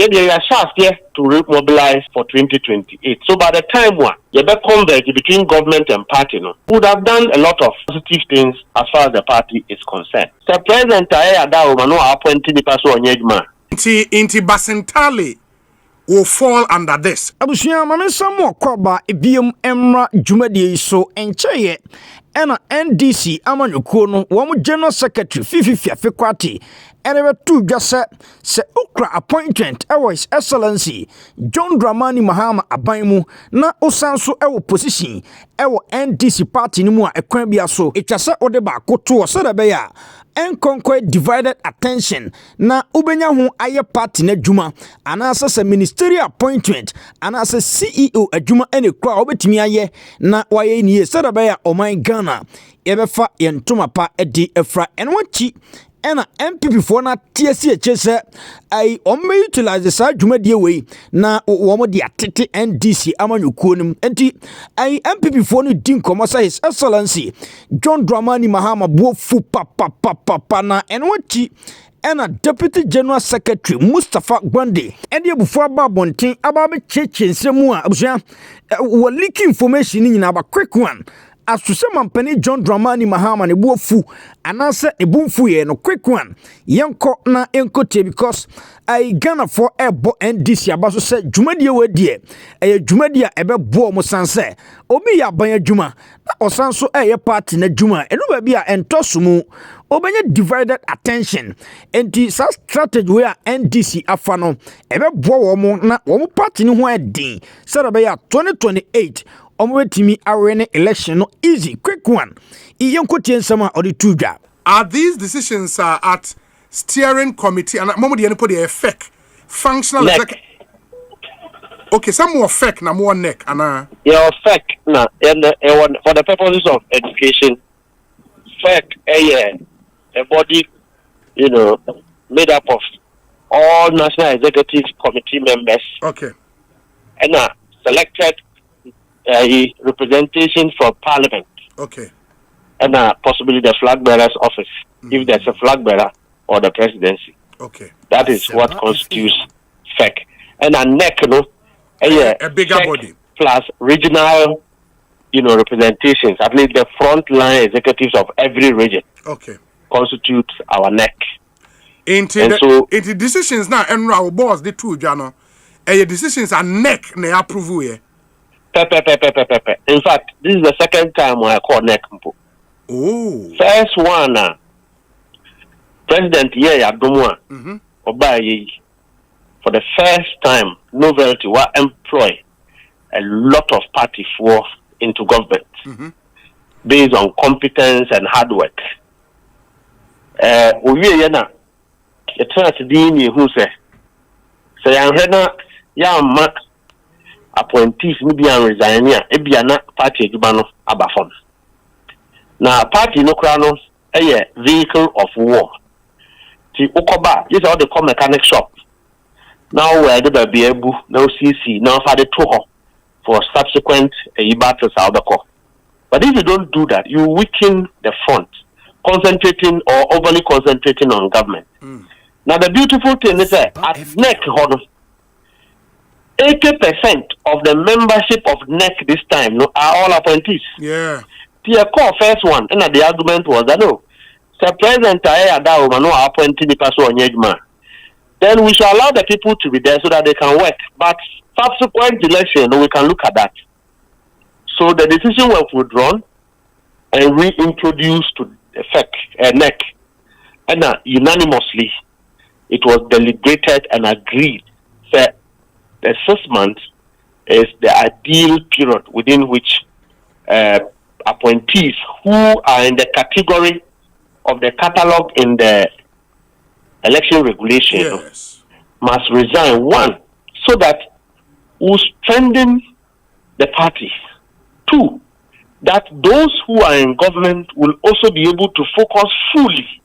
they are shaft here to mobilize for 2028. So by the time you converge between government and party, would have done a lot of positive things as far as the party is concerned. So President Appointee Inti Basintale will fall under this. Abusia mame samo kwaba ebiem emra dwumadi so encheye ena NDC amanyuko no wo general secretary fifi afikwati ene tu dwase se ukra appointment His Excellency John Dramani Mahama abanmu na osanso ewo position ewo NDC party ni mu a ekwan bia so etwase ode ba koto so da be ya enkonkwe divided attention na ubenya ho aye party na dwuma anasa se ministerial appointment anasa CEO adwuma ene kra obetimi aye na waye ni so da be ya oman Ghana ebefa yentoma pa edi efra enwachi ena MPP for na TSC chese ai omme utilize sa dwumadie we na wo de atete NDC amanyukuo nim enti ai MPP for no din komosa His Excellency John Dramani Mahama bofu papa na enwachi ena Deputy General Secretary Mustafa Gwande ende ebufu ababonten ababe cheche nsemu a abusia wo leak information ni nyina ba quick one asuse mampani John Dramani Mahama ne buofu anase ne bumfu ye no quick one yenko na enkote because I Ghana for ebo NDC abaso se dwumadie wadie dwumadie ebebo mo sanse obi ya ban adwuma na osanso party na dwuma enu ba bia entosumu obenya divided attention enti sa strategy we a NDC afa no ebebo wo mo na wo party ni ho edin se da be ya 2028 omwetimi arene election no easy quick one iyenkotie nsama odi tudwa. Are these decisions at steering committee and momo de put the effect functional effect? Okay, some more effect na more neck ana yeah effect na for the purposes of education effect a body made up of all national executive committee members, okay, and selected representation from parliament, okay, and possibly the flag bearer's office, if there's a flag bearer, or the presidency. Okay, that is what constitutes FEC. And a neck, a bigger body plus regional, representations. At least the front line executives of every region. Okay, constitutes our neck. Into decisions now, and our boss the two, Jano. Decisions are neck ne approve here. In fact, this is the second time I call neck. Oh. First one, President Yadumwa Obaye, for the first time, novelty will employ a lot of party force into government based on competence and hard work. The church dini who say appointees ni bi an resign ya e bia na party adwuma no abafon na party no kra no vehicle of war ti ukoba yes all the car mechanic shop now where the baby ebu now CC now for the to for subsequent battles out the core. But if you don't do that, you weaken the front, concentrating or overly concentrating on government. Now the beautiful thing is that at NEC 80% of the membership of NEC this time are all appointees. Yeah. The core first one, and the argument was that no, the president appointed the person on Yejma. Then we shall allow the people to be there so that they can work. But subsequent election, we can look at that. So the decision was withdrawn and reintroduced to effect NEC, and unanimously it was deliberated and agreed that the 6 months is the ideal period within which appointees who are in the category of the catalog in the election regulation must resign, one, so that we strengthen the party. Two, that those who are in government will also be able to focus fully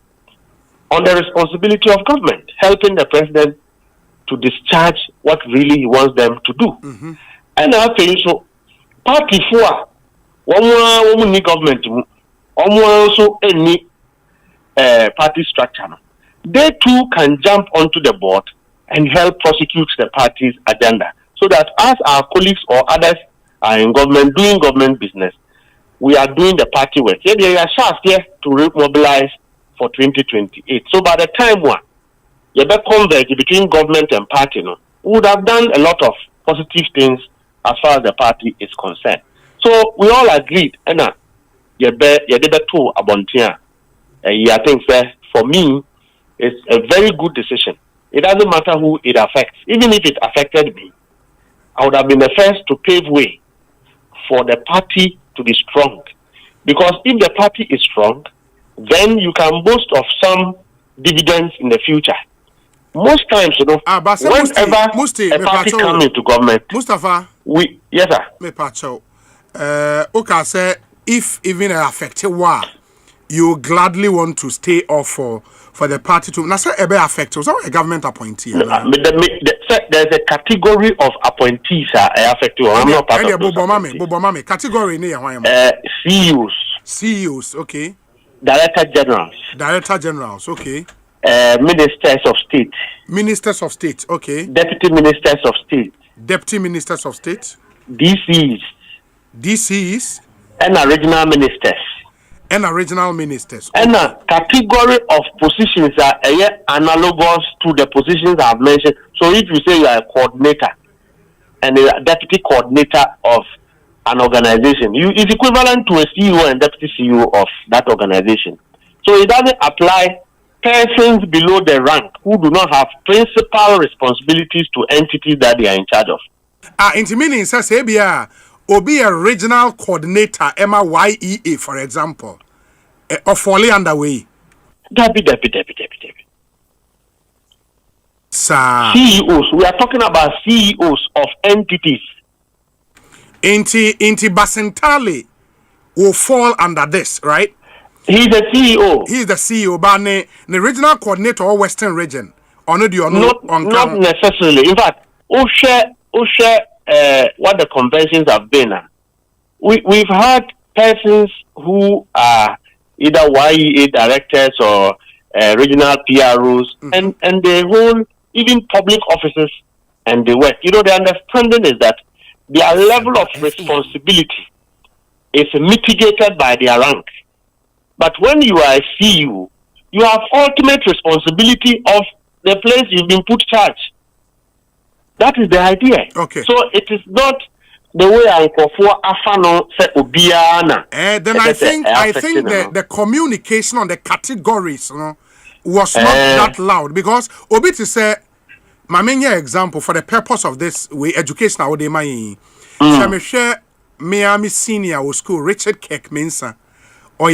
on the responsibility of government, helping the president to discharge what really he wants them to do. And I think so, party for one need government, also any party structure. They too can jump onto the board and help prosecute the party's agenda. So that as our colleagues or others are in government, doing government business, we are doing the party work. Yeah, they are sharp here to mobilize for 2028. So by the time you better converge between government and party, we would have done a lot of positive things as far as the party is concerned. So we all agreed, and you better too abontia. I think that for me, it's a very good decision. It doesn't matter who it affects. Even if it affected me, I would have been the first to pave way for the party to be strong. Because if the party is strong, then you can boast of some dividends in the future. Most times, whenever a party comes into government, Mustafa, yes, sir. Me pacho. Okay, say if even affected war, you gladly want to stay off for the party to. Now, say affected. So a government appointee. There's a category of appointees affected. I'm not part of Bobomame. Category CEOs, okay. Director Generals, okay. Ministers of State, okay. Deputy Ministers of State. DCs. And regional ministers. Okay. And a category of positions are analogous to the positions I've mentioned. So if you say you are a coordinator and a deputy coordinator of an organization, it's equivalent to a CEO and deputy CEO of that organization. So it doesn't apply persons below the rank who do not have principal responsibilities to entities that they are in charge of. Into meaning says or be a regional coordinator, YEA, for example, or fully underway. Deputy. Sir. CEOs. We are talking about CEOs of entities. Inti Basintale will fall under this, right? He's the CEO. He's the CEO, but the regional coordinator or Western region. Or not necessarily. In fact, what the conventions have been. We've had persons who are either YEA directors or regional PROs, and they hold even public offices and they work. The understanding is that their level of responsibility is mitigated by their rank. But when you are a CEO, you have ultimate responsibility of the place you've been put charge. That is the idea. Okay. So it is not the way Uncle for Afano said Obiana. Then I think the communication on the categories was not that loud because Obiti said my main example for the purpose of this way educational they my share Miami Senior School Richard Keck Mensa or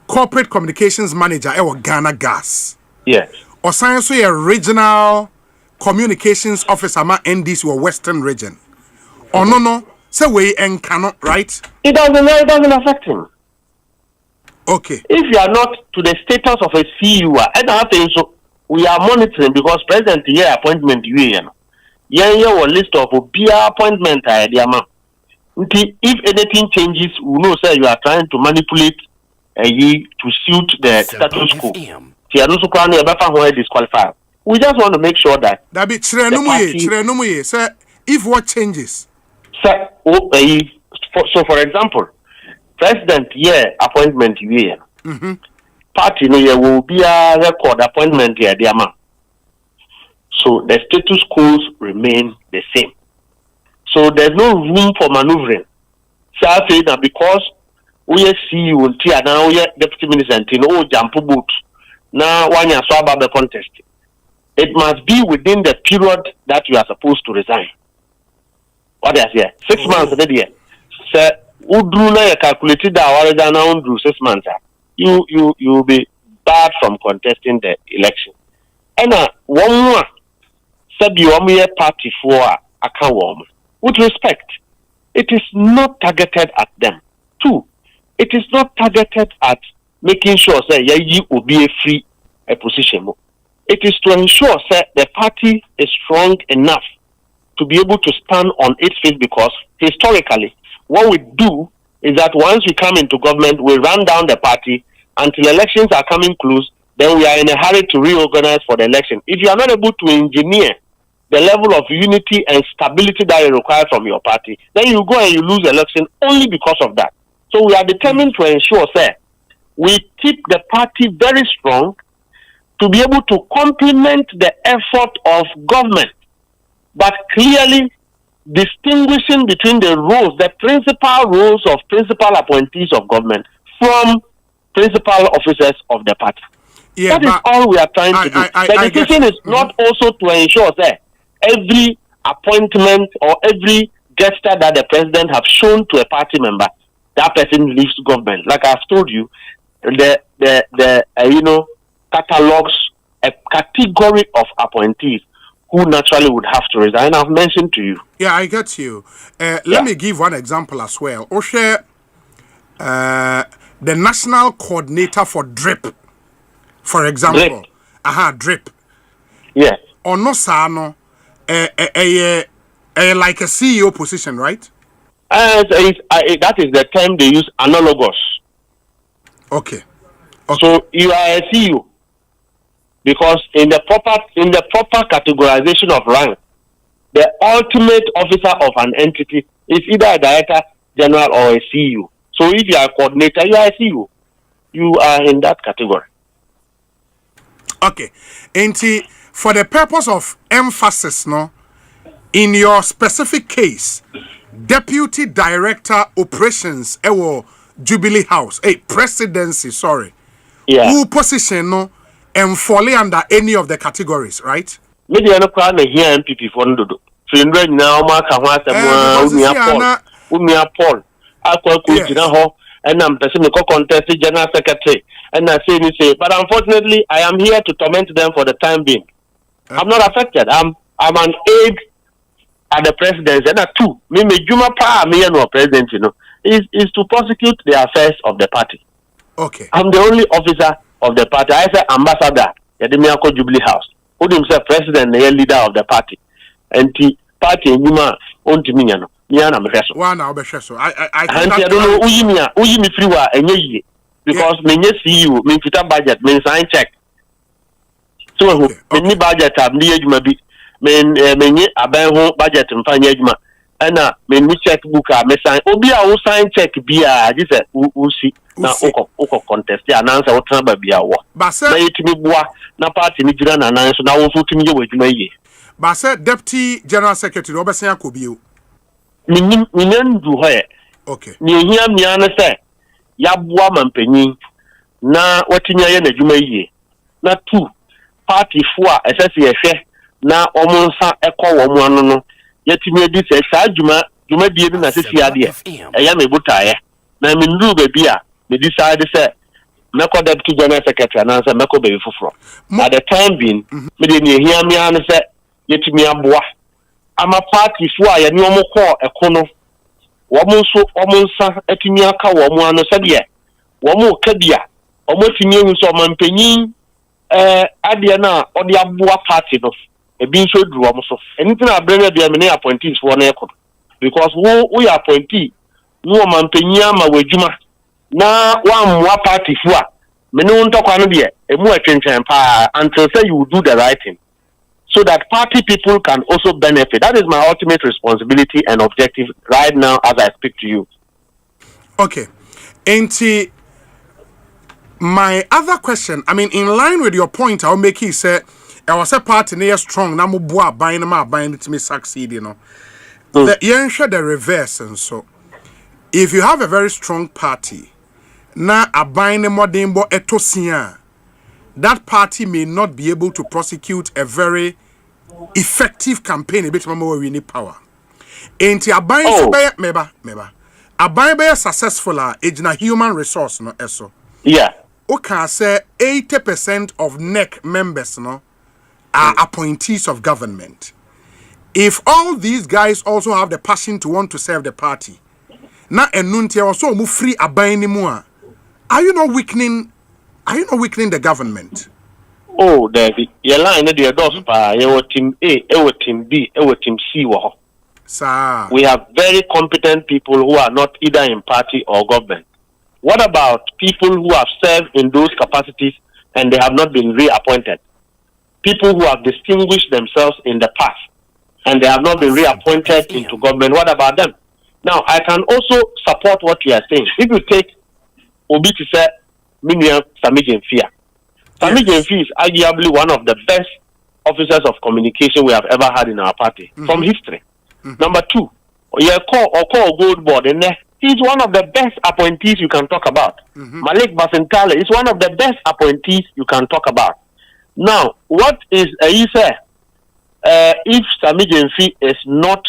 corporate communications manager Ghana Gas. Yes. Or science regional communications officer ma NDC or Western region. Or no, say we and cannot, right? It doesn't affect him. Okay. If you are not to the status of a CEO, and I think so we are monitoring because President here appointment will list of appointment if anything changes, we know say you are trying to manipulate to suit the status quo. Disqualified. We just want to make sure that be say if what changes. So for example, President appointment party will be a record appointment here. So the status quo remain the same. So there's no room for maneuvering. So I say that because we see you now we deputy minister and Jampu boot now one year so about the contest. It must be within the period that you are supposed to resign. What is here? 6 months a year. So Udruna calculated that now 6 months. You will be barred from contesting the election. And one more said you are party for a woman. With respect, it is not targeted at them. 2, it is not targeted at making sure that you will be a free position. It is to ensure that the party is strong enough to be able to stand on its feet because historically, what we do is that once we come into government, we run down the party until elections are coming close, then we are in a hurry to reorganize for the election. If you are not able to engineer the level of unity and stability that you require from your party, then you go and you lose the election only because of that. So we are determined to ensure, sir, we keep the party very strong to be able to complement the effort of government, but clearly distinguishing between the roles, the principal roles of principal appointees of government from principal officers of the party. Yeah, that is all we are trying to do. The decision is not also to ensure that every appointment or every gesture that the president have shown to a party member, that person leaves government. Like I've told you, the catalogs a category of appointees who naturally would have to resign. I've mentioned to you. Yeah, I get you. Let me give one example as well. Oshe, the national coordinator for DRIP, for example. DRIP. Yes. Or no sano, like a CEO position, right? That is the term they use, analogous. Okay. So you are a CEO. Because in the proper categorization of rank, the ultimate officer of an entity is either a director general or a CEO. So if you are a coordinator, you are a CEO. You are in that category. Okay. And for the purpose of emphasis, no, in your specific case, Deputy Director Operations, Jubilee House, Presidency, sorry. Yeah. Who position, no, and fall under any of the categories, right? Media no crowd here MPP for Ndodo. So in right now, Paul. I call and I'm the contest general secretary. And I say, but unfortunately, I am here to torment them for the time being. I'm not affected. I'm an aide at the presidency. And two, me Juma Pa, me no president, is to prosecute the affairs of the party. Okay. I'm the only officer of the party. I say ambassador, Yadimiako Jubilee House. Who himself president, the leader of the party. And the party in Yuma, Ontimiano, Miana Meso. One hour, so I don't know Uyimi Friwa, and ye, because when you see you, mean fita budget, mean sign check. So, any budget, I'm near you, maybe, mean, a bank budget and find Yajma. And when we check book, I may sign, Obia will sign check, be a, this is Usi. Na oko contest ya announce what number be awo ba say na yitimi boa na party ni gira na announce na wo so timi ye wadwuma ye ba say Deputy General Secretary obesan akobio minyan du hoye okay ni ehia mia na say ya boa mampanyin na watinya ye na adwuma ye na two party fo a esese ye hwe na omonsa ekọ wo mu anu no yatimi edi say sa adwuma die bi na sesi ade eya me butaye na mindu be a they decided to say, Meko Deputy General Secretary and answer Meko Baby Fufro. At the time being, me didn't hear me and say, Yet me a boy. I'm a party for a new call a cono. Womanso, Womansa, Etimiaka, Woman, said, yeah. Womo Kadia, almost in you, so man penny, Adiana, or the Abua party of a being so drew almost. Anything I bring the many appointees for an echo. Because we are appointee, no man penyama wejuma. Na one more party for me no talk on there a more attention until say you do the right thing so that party people can also benefit. That is my ultimate responsibility and objective right now as I speak to you. Okay. And my other question, I mean, in line with your point, I'll make it say I was a party near strong na mo boa buying ma buying to me succeed, the reverse and so if you have a very strong party na abine modembo etosia, that party may not be able to prosecute a very effective campaign a bit more we need power. Enti abine meba abine successful ejina human resource no eso. Yeah. Okay, say 80% of NEC members no are appointees of government. If all these guys also have the passion to want to serve the party, na enunti also mu free abine mu are you not weakening the government? Oh, David, your line the doors pa your team A, your team B, your team C wo. Sir. We have very competent people who are not either in party or government. What about people who have served in those capacities and they have not been reappointed. People who have distinguished themselves in the past and they have not been reappointed into government, what about them? Now, I can also support what you are saying. If you take Obi to say, Sammy Gyamfi. Sammy Gyamfi is arguably one of the best officers of communication we have ever had in our party from history. Number two, call Gold Board, and he's one of the best appointees you can talk about. Malik Basintale is one of the best appointees you can talk about. Now, what is if Sammy Gyamfi is not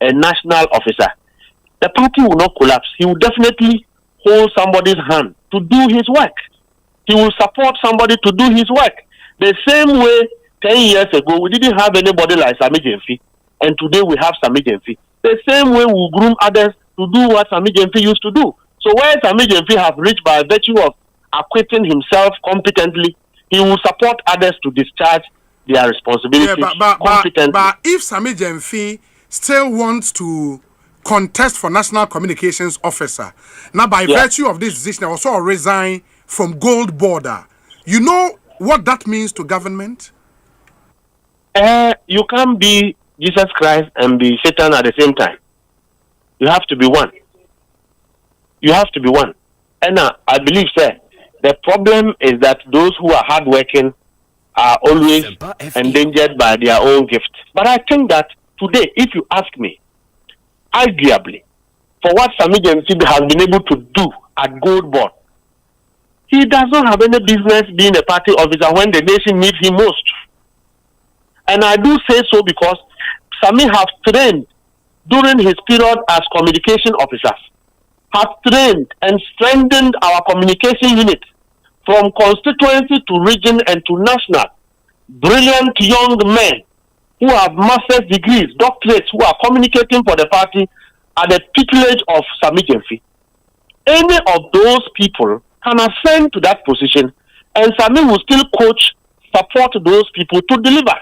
a national officer, the party will not collapse. He will definitely hold somebody's hand to do his work. He will support somebody to do his work. The same way 10 years ago, we didn't have anybody like Sammy Gyamfi, and today we have Sammy Gyamfi. The same way we groom others to do what Sammy Gyamfi used to do. So where Sammy Gyamfi have reached by virtue of acquitting himself competently, he will support others to discharge their responsibilities competently. But if Sammy Gyamfi still wants to contest for national communications officer, now by virtue of this decision, I also resign from Gold Border. You know what that means to government? You can't be Jesus Christ and be Satan at the same time. You have to be one. You have to be one. And I believe, sir, the problem is that those who are hardworking are always endangered by their own gift. But I think that today, if you ask me, arguably, for what Sammy Gyamfi has been able to do at Gold Board, he does not have any business being a party officer when the nation needs him most. And I do say so because Sammy has trained during his period as communication officers, has trained and strengthened our communication unit from constituency to region and to national. Brilliant young men who have master's degrees, doctorates, who are communicating for the party at the tutelage of Sammy Gyamfi. Any of those people can ascend to that position, and Sammy will still coach, support those people to deliver.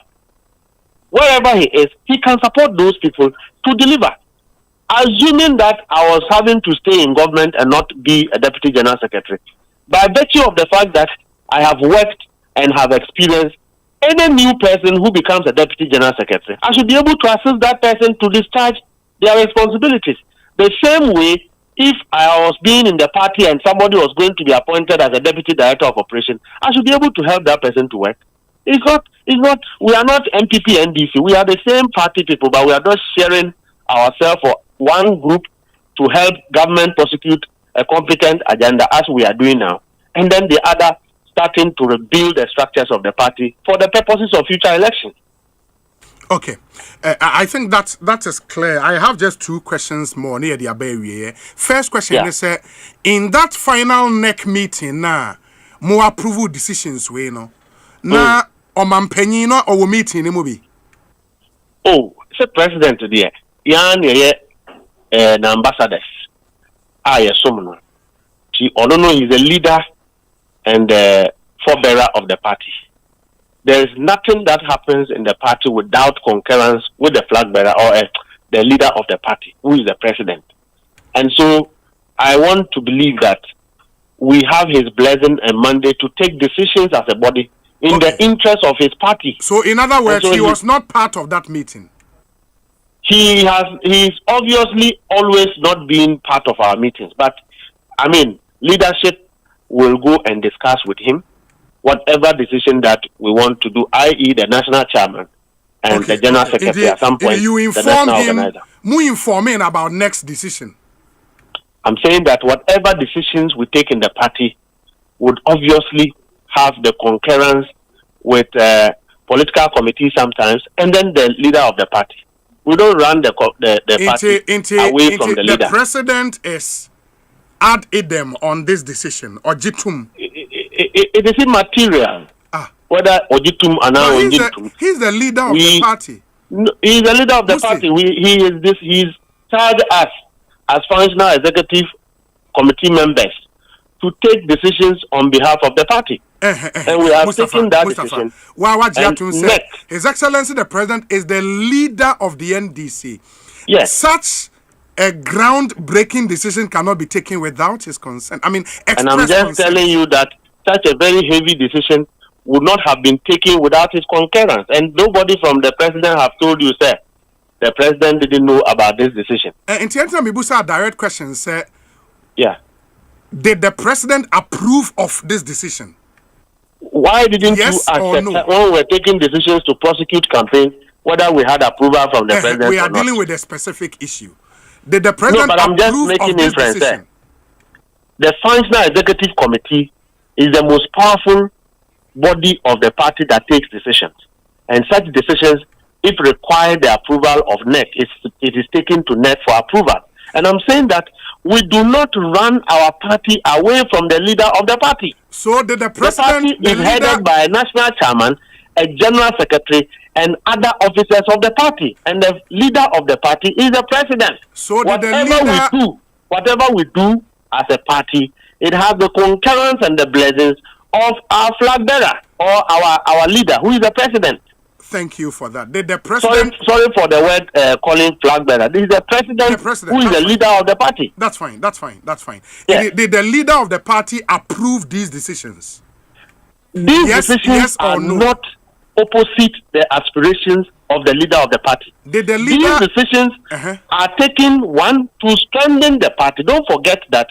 Wherever he is, he can support those people to deliver. Assuming that I was having to stay in government and not be a deputy general secretary, by virtue of the fact that I have worked and have experienced, any new person who becomes a deputy general secretary, I should be able to assist that person to discharge their responsibilities. The same way, if I was being in the party and somebody was going to be appointed as a deputy director of operation, I should be able to help that person to work. We are not MPP, NDC. We are the same party people, but we are just sharing ourselves for one group to help government prosecute a competent agenda as we are doing now. And then the other starting to rebuild the structures of the party for the purposes of future elections. Okay. I think that is clear. I have just two questions more near the Abbey. First question is, in that final NEC meeting, more approval decisions, we know. Na omampenino or meeting movie. Oh, the president there. The ambassadors. Yes, she although he's a leader and forebearer of the party. There is nothing that happens in the party without concurrence with the flag bearer or the leader of the party, who is the president. And so I want to believe that we have his blessing and mandate to take decisions as a body in the interest of his party. So in other words, he was not part of that meeting. He's obviously always not been part of our meetings. But, I mean, leadership will go and discuss with him whatever decision that we want to do, i.e. the national chairman and the general secretary at some point. You inform him, more informing about next decision. I'm saying that whatever decisions we take in the party would obviously have the concurrence with political committee sometimes, and then the leader of the party. We don't run the party away from the leader. The president is ad idem on this decision, or jitum. It is immaterial whether ojitum or not ojitum. He's the leader of the party. No, he's the leader of the party. He's charged us as functional executive committee members to take decisions on behalf of the party. And we are taking that decision. His Excellency the President is the leader of the NDC. Yes. Such a groundbreaking decision cannot be taken without his consent. I mean, and I'm just telling you that such a very heavy decision would not have been taken without his concurrence. And nobody from the president have told you, sir, the president didn't know about this decision. In terms of Mibusa, direct question, sir. Yeah. Did the president approve of this decision? Why didn't you accept when we were taking decisions to prosecute campaigns, whether we had approval from the president we are or not? dealing with a specific issue. Did the president approve of this decision? The Functional Executive Committee is the most powerful body of the party that takes decisions. And such decisions, if require the approval of NEC, it is taken to NEC for approval. And I'm saying that we do not run our party away from the leader of the party. So did the president... The party is headed by a national chairman, a general secretary, and other officers of the party. And the leader of the party is the president. So whatever we do as a party, it has the concurrence and the blessings of our flag bearer or our leader, who is the president. Thank you for that. Did the president... Sorry for the word calling flag bearer. This is the president who is the leader of the party. That's fine. Yes. Did the leader of the party approve these decisions? These decisions are not opposite the aspirations of the leader of the party. Did the leader... These decisions are taken, one, to strengthen the party. Don't forget that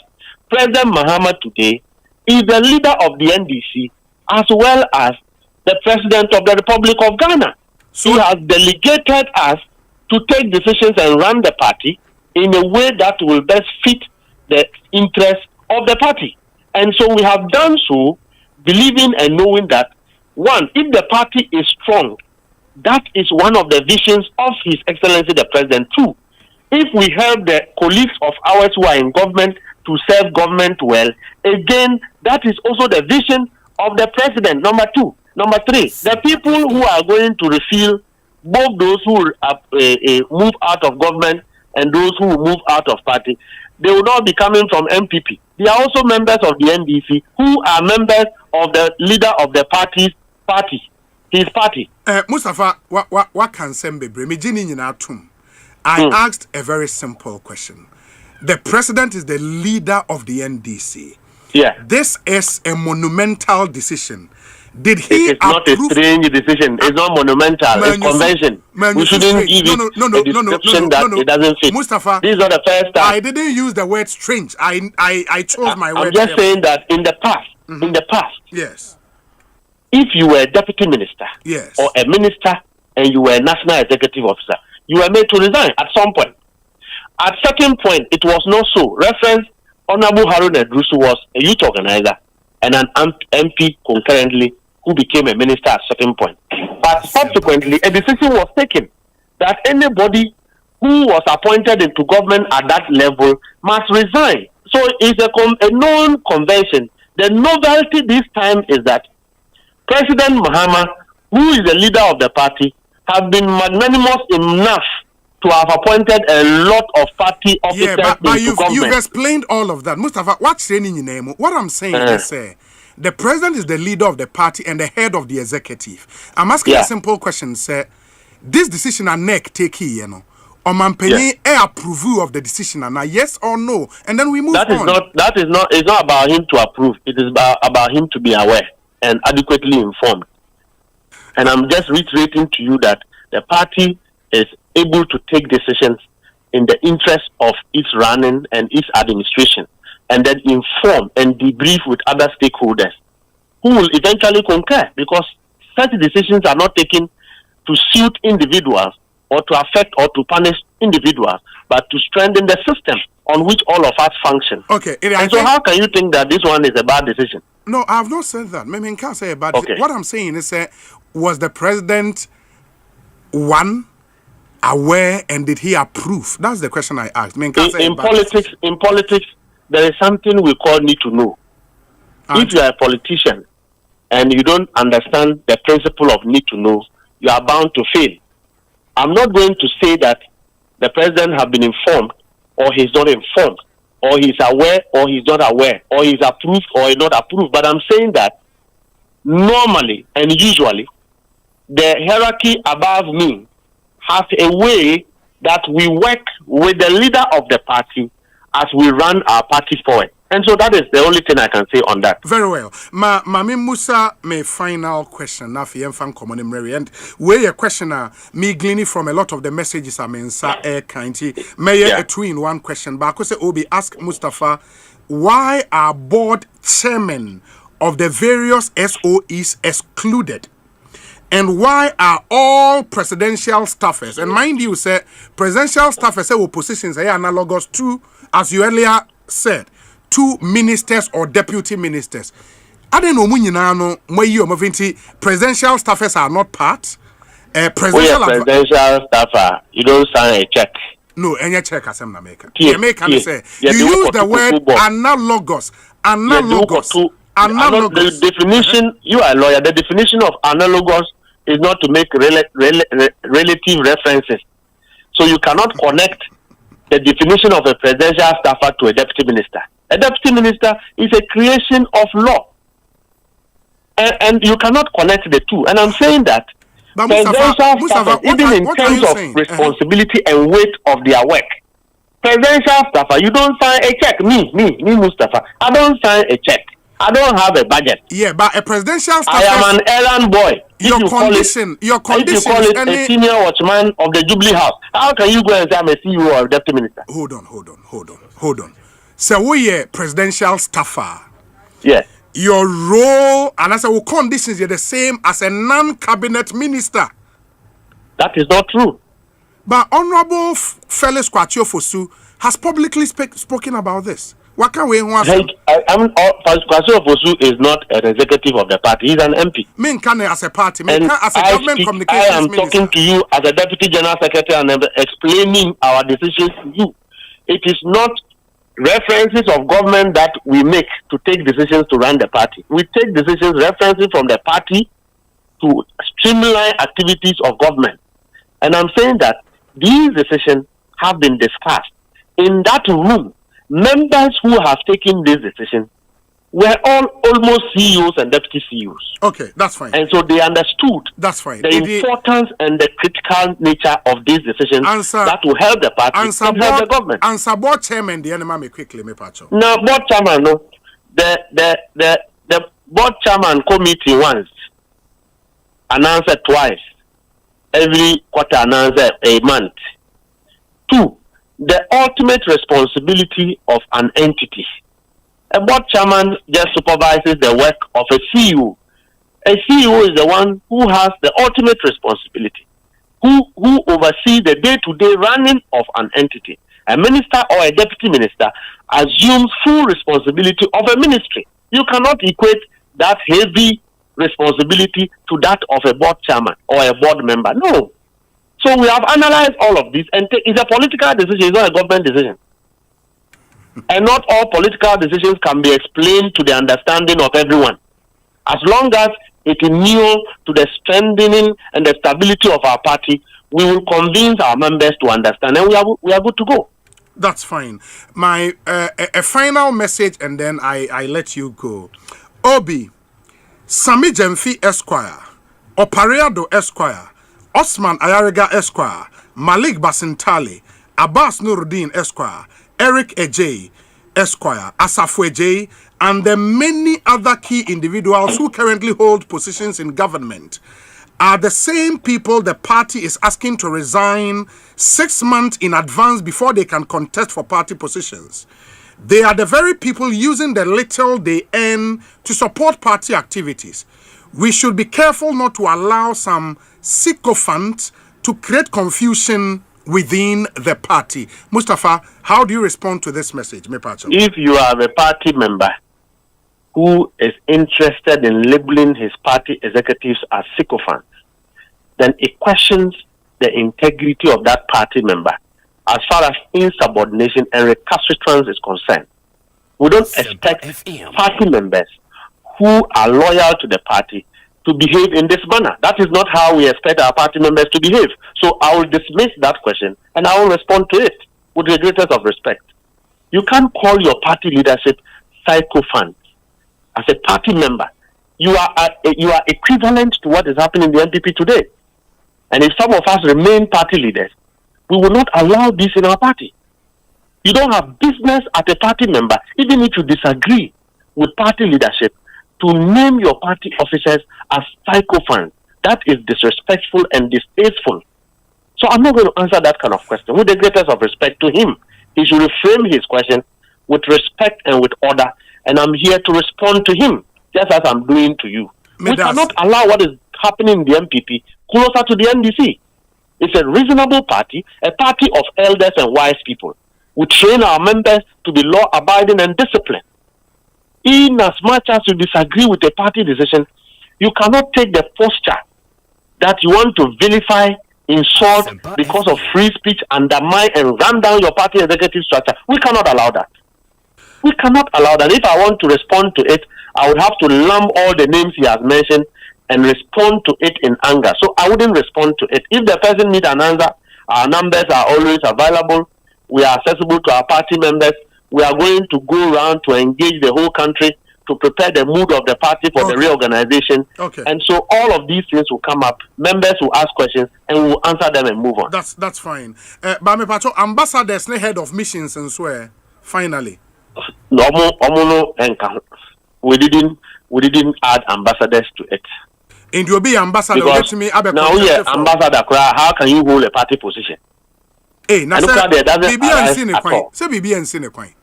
President Mahama today is the leader of the NDC as well as the President of the Republic of Ghana. So he has delegated us to take decisions and run the party in a way that will best fit the interests of the party. And so we have done so, believing and knowing that, one, if the party is strong, that is one of the visions of His Excellency the President. Two, if we help the colleagues of ours who are in government to serve government well, again, that is also the vision of the President. Number two. Number three, the people who are going to refill both those who move out of government and those who move out of party, they will not be coming from MPP. They are also members of the NDC who are members of the leader of the his party. Mustafa, what can Sembe? I asked a very simple question. The president is the leader of the NDC. Yeah. This is a monumental decision. Did he It's not a strange decision. It's not monumental. It's convention. We shouldn't give it a description that it doesn't fit. Mustafa, this is not the first time. I didn't use the word strange. I chose my word. I'm just saying that in the past, yes, if you were a deputy minister, yes, or a minister and you were a national executive officer, you were made to resign at some point. At certain point, it was not so. Reference, Honorable Harun Edrusu was a youth organizer and an MP concurrently, who became a minister at a certain point. But subsequently, a decision was taken that anybody who was appointed into government at that level must resign. So it's a known convention. The novelty this time is that President Mahama, who is the leader of the party, has been magnanimous enough to have appointed a lot of party officers into government. You've explained all of that. Mustafa, what's training in name? What I'm saying is... the president is the leader of the party and the head of the executive. I'm asking a simple question, sir. This decision a NEC take here, Omanpenye approve of the decision, yes or no? And then we move on. It's not about him to approve. It is about him to be aware and adequately informed. And I'm just reiterating to you that the party is able to take decisions in the interest of its running and its administration, and then inform and debrief with other stakeholders who will eventually concur, because such decisions are not taken to suit individuals or to affect or to punish individuals, but to strengthen the system on which all of us function. Okay. So how can you think that this one is a bad decision? No, I have not said that. Maybe I can't say a bad decision. What I'm saying is, was the president, one, aware, and did he approve? That's the question I asked. In politics, there is something we call need to know. If you are a politician and you don't understand the principle of need to know, you are bound to fail. I'm not going to say that the president has been informed or he's not informed, or he's aware or he's not aware, or he's approved or he's not approved. But I'm saying that normally and usually, the hierarchy above me has a way that we work with the leader of the party as we run our party forward. And so that is the only thing I can say on that. Very well. Mami Musa, my final question. Now, for fan common and where a question me gleaning from a lot of the messages I'm in air kindly. May a two in one question. But I say Obi ask Mustafa, why are board chairmen of the various SOEs excluded? And why are all presidential staffers? And mind you, say presidential staffers say positions are analogous to, as you earlier said, to ministers or deputy ministers. I don't know presidential staffers are not part. Presidential staffer, you don't sign a check. No, any check as I'm maker. You use the word analogous. The definition, you are a lawyer. The definition of analogous is not to make relative references. So you cannot connect the definition of a presidential staffer to a deputy minister. A deputy minister is a creation of law. And you cannot connect the two. And I'm saying that presidential staffers, even in terms of responsibility and weight of their work, presidential staffer, you don't sign a check. Me, Mustafa, I don't sign a check. I don't have a budget. Yeah, but a presidential staffer, I am an errand boy. Your condition if you call it a senior watchman of the Jubilee House, how can you go and say I'm a CEO or a deputy minister? Hold on. So we are presidential staffer. Yes. Your role and as our conditions are the same as a non-cabinet minister. That is not true. But Honorable Felix Kwachio Fosu has publicly spoken about this. What can we want? Kwachio Fosu is not an executive of the party. He's an MP. Me can as a party. Me as a government communications I am minister. talking to you as a deputy general secretary and explaining our decisions to you. It is not references of government that we make to take decisions to run the party. We take decisions referencing from the party to streamline activities of government. And I'm saying that these decisions have been discussed. In that room, members who have taken this decision were all almost CEOs and deputy CEOs. Okay, that's fine. And so they understood that's fine. The importance and the critical nature of these decisions that will help the party and help the government. Answer board chairman, the enemy me quickly, me pacho. Now, board chairman, no, the board chairman committee once, announced twice, every quarter announced a month. 2, the ultimate responsibility of an entity. A board chairman just supervises the work of a CEO. A CEO is the one who has the ultimate responsibility, who oversees the day-to-day running of an entity. A minister or a deputy minister assumes full responsibility of a ministry. You cannot equate that heavy responsibility to that of a board chairman or a board member. No. So we have analyzed all of this, and it's a political decision, it's not a government decision. And not all political decisions can be explained to the understanding of everyone. As long as it is new to the strengthening and the stability of our party, we will convince our members to understand, and we are good to go. That's fine. My a final message, and then I let you go. Obi, Sammy Gyamfi Esquire, Opariado Esquire, Osman Ayariga Esquire, Malik Basintale, Abbas Nuruddin Esquire, Eric Ejay Esquire, Asafo Ejay, and the many other key individuals who currently hold positions in government are the same people the party is asking to resign 6 months in advance before they can contest for party positions. They are the very people using the little they earn to support party activities. We should be careful not to allow some sycophant to create confusion within the party. Mustafa, how do you respond to this message? If you are a party member who is interested in labeling his party executives as sycophants, then it questions the integrity of that party member as far as insubordination and recalcitrance is concerned. We don't expect party members who are loyal to the party to behave in this manner. That is not how we expect our party members to behave. So I will dismiss that question and I will respond to it with the greatest of respect. You can't call your party leadership sycophants as a party member. You are equivalent to what is happening in the NPP today. And if some of us remain party leaders, we will not allow this in our party. You don't have business as a party member, even if you disagree with party leadership, to name your party officers as psychophants. That is disrespectful and distasteful. So I'm not going to answer that kind of question. With the greatest of respect to him, he should reframe his question with respect and with order. And I'm here to respond to him, just as I'm doing to you. We cannot allow what is happening in the MPP closer to the NDC. It's a reasonable party, a party of elders and wise people. We train our members to be law-abiding and disciplined. In as much as you disagree with a party decision, you cannot take the posture that you want to vilify, insult because of free speech, undermine and run down your party executive structure. We cannot allow that. We cannot allow that. If I want to respond to it, I would have to lump all the names he has mentioned and respond to it in anger. So I wouldn't respond to it. If the person needs an answer, our numbers are always available. We are accessible to our party members. We are going to go around to engage the whole country to prepare the mood of the party for the reorganization. And so all of these things will come up. Members will ask questions and we will answer them and move on. That's fine. But me pacho, ambassadors, head of missions and swear, finally. No, we didn't add ambassadors to it. And you'll be ambassador. Now you're ambassador. How can you hold a party position? Hey, now say BB and Sine.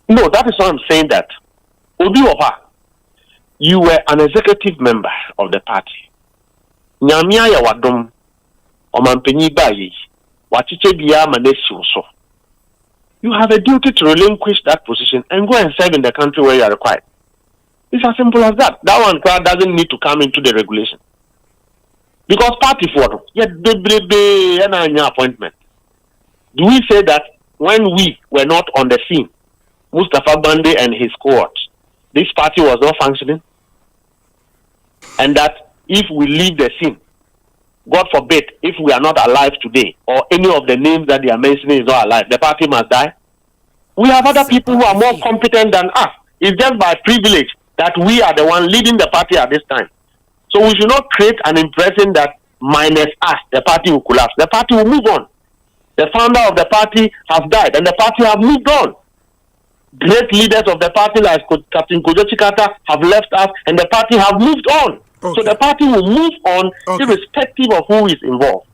No, that is why I'm saying that. Obi Opa, you were an executive member of the party. Nyamia ya wadom, omampenyi bayi, wachiche biya manesi uso. You have a duty to relinquish that position and go and serve in the country where you are required. It's as simple as that. That one doesn't need to come into the regulation. Because party for an appointment. Do we say that when we were not on the scene, Mustafa Bande and his cohort, this party was not functioning? And that if we leave the scene, God forbid, if we are not alive today, or any of the names that they are mentioning is not alive, the party must die? We have other people who are more competent than us. It's just by privilege that we are the one leading the party at this time. So we should not create an impression that minus us, the party will collapse. The party will move on. The founder of the party has died and the party have moved on. Great leaders of the party like Captain Kojo Chikata have left us and the party have moved on. So the party will move on irrespective of who is involved.